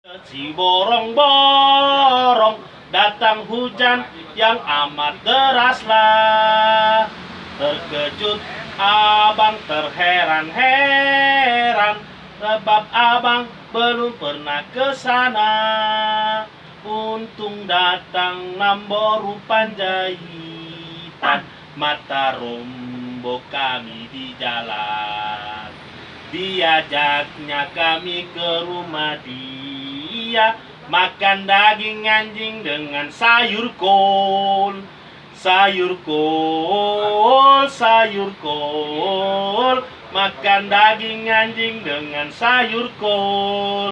Si borong-borong datang hujan yang amat deraslah. Terkejut abang terheran-heran, sebab abang belum pernah ke sana. Untung datang Nambo rupan jahitan, mata rombo kami di jalan. Diajaknya kami ke rumah dia, makan daging anjing dengan sayur kol. Sayur kol, sayur kol, makan daging anjing dengan sayur kol.